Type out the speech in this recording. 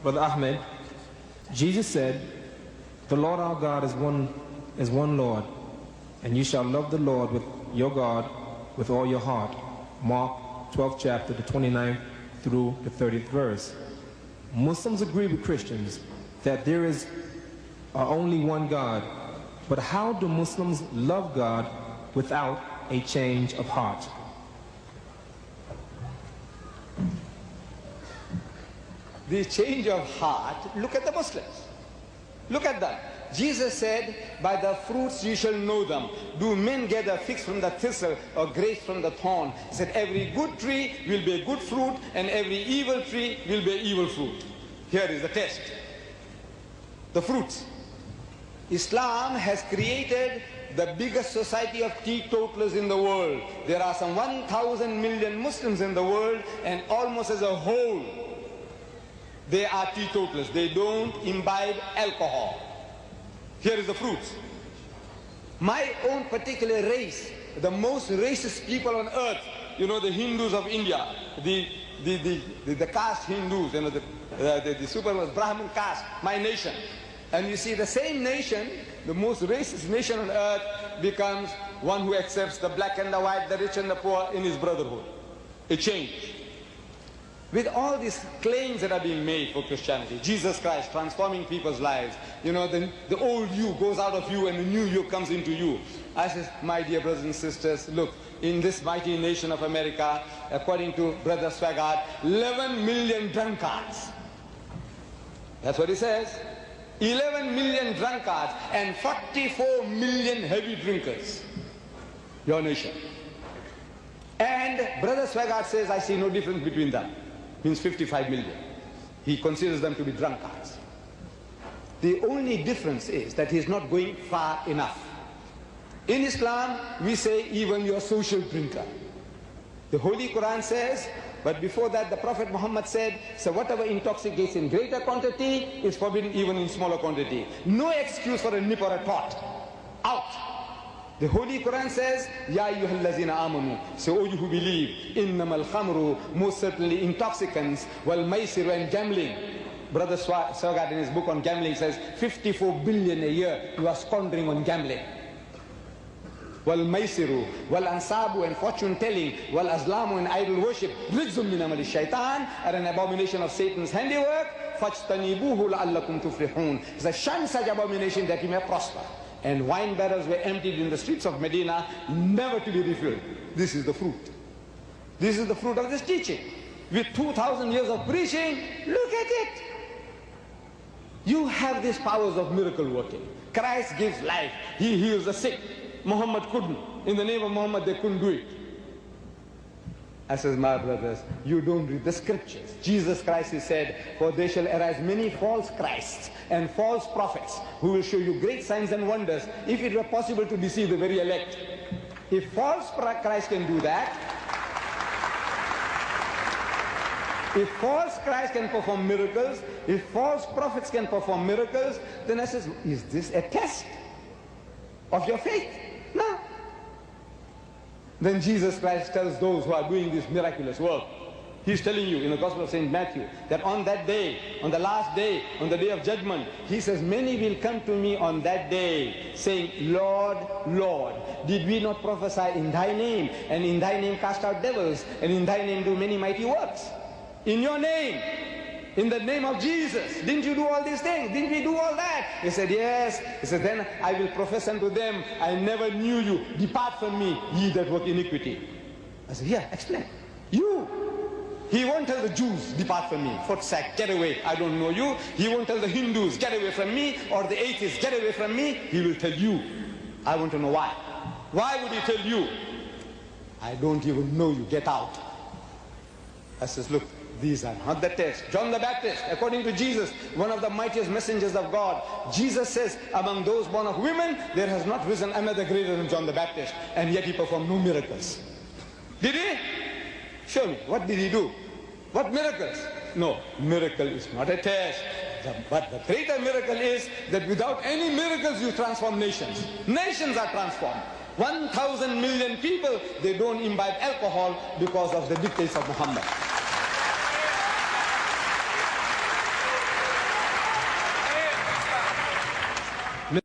Brother Ahmed, Jesus said, the Lord our God is one Lord, and you shall love the Lord with your God with all your heart. Mark 12th chapter, the 29th through the 30th verse. Muslims agree with Christians that there is only one God, but how do Muslims love God without a change of heart? The change of heart, look at the Muslims. Look at them. Jesus said, by the fruits you shall know them. Do men gather figs from the thistle or grapes from the thorn? He said, every good tree will bear good fruit, and every evil tree will bear evil fruit. Here is the test. The fruits. Islam has created the biggest society of teetotalers in the world. There are some 1,000 million Muslims in the world, and almost as a whole, they are teetotalers. They don't imbibe alcohol. Here is the fruits. My own particular race, the most racist people on earth, you know, the Hindus of India, the caste Hindus, you know, the super Brahmin caste, my nation. And you see the same nation, the most racist nation on earth, becomes one who accepts the black and the white, the rich and the poor in his brotherhood. A change. With all these claims that are being made for Christianity, Jesus Christ transforming people's lives, you know, the old you goes out of you and the new you comes into you. I said, my dear brothers and sisters, look, in this mighty nation of America, according to Brother Swaggart, 11 million drunkards. That's what he says. 11 million drunkards and 44 million heavy drinkers. Your nation. And Brother Swaggart says, I see no difference between them. Means 55 million. He considers them to be drunkards. The only difference is that he is not going far enough. In Islam, we say even your social drinker. The Holy Quran says, but before that the Prophet Muhammad said, so whatever intoxicates in greater quantity is forbidden even in smaller quantity. No excuse for a nip or a tot. Out. The Holy Quran says, Ya ayyuhallazina amanu, so O you who believe, innamal khamru, most certainly intoxicants, wal maisiru and gambling. Brother Swaggart in his book on gambling says, 54 billion a year you are squandering on gambling. Wal maisiru, wal ansabu and fortune telling, wal azlamu and idol worship, rijzun min amali shaitan, are an abomination of Satan's handiwork, fajtanibuhu la'allakum tuflihun. It's a shun such abomination that you may prosper. And wine barrels were emptied in the streets of Medina, never to be refilled. This is the fruit. This is the fruit of this teaching. With 2,000 years of preaching, look at it. You have these powers of miracle working. Christ gives life. He heals the sick. Muhammad couldn't. In the name of Muhammad, they couldn't do it. I says, my brothers, you don't read the scriptures. Jesus Christ, he said, for there shall arise many false Christs and false prophets who will show you great signs and wonders if it were possible to deceive the very elect. If false Christ can do that, if false Christ can perform miracles, if false prophets can perform miracles, then I says, is this a test of your faith? No. Then Jesus Christ tells those who are doing this miraculous work, he's telling you in the Gospel of St. Matthew that on that day, on the last day, on the day of judgment, he says, many will come to me on that day saying, Lord, Lord, did we not prophesy in thy name, and in thy name cast out devils, and in thy name do many mighty works? In your name, in the name of Jesus, didn't you do all these things? Didn't we do all that? He said, yes. He said, then I will profess unto them, I never knew you. Depart from me, ye that work iniquity. I said, yeah, explain. You. He won't tell the Jews, depart from me. Fortsack, get away, I don't know you. He won't tell the Hindus, get away from me, or the atheists, get away from me. He will tell you. I want to know why. Why would he tell you? I don't even know you, get out. I says, look, these are not the test. John the Baptist, according to Jesus, one of the mightiest messengers of God, Jesus says, among those born of women, there has not risen another greater than John the Baptist, and yet he performed no miracles. Did he? Show me. What did he do? What miracles? No, miracle is not a test. But the greater miracle is that without any miracles you transform nations. Nations are transformed. 1,000 million people, they don't imbibe alcohol because of the dictates of Muhammad.